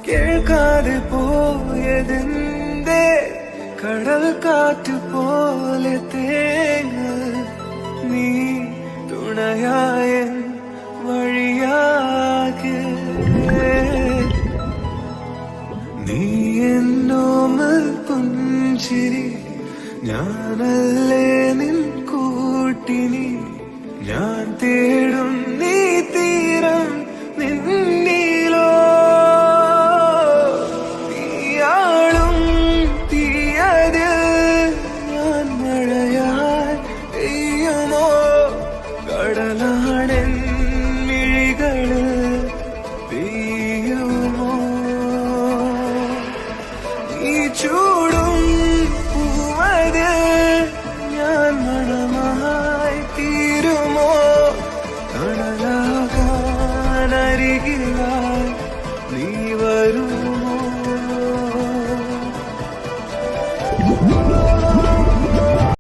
കേൾക്കാതെ പോയതിന്റെ കടൽ കാറ്റ് പോലെ തേങ്ങൽ നീ തുണയായ വഴിയാകെ നീ എന്നോമൽ പുഞ്ചിരി ഞാനല്ലേ നിൻ കൂട്ടിനി ഞാൻ തേടും നീ തീരം നിന്നിലോ തീയാളും തീയതിൽ ഞാൻ മഴയായി പെയ്യുമോ കടലാടൻ മിഴികളിൽ പെയ്യുമോ നീ ചൂടും പൂവതിൽ ഞാൻ മണമായി തീരുമോ തണലാകാനരികിലായി നീ വരുമോ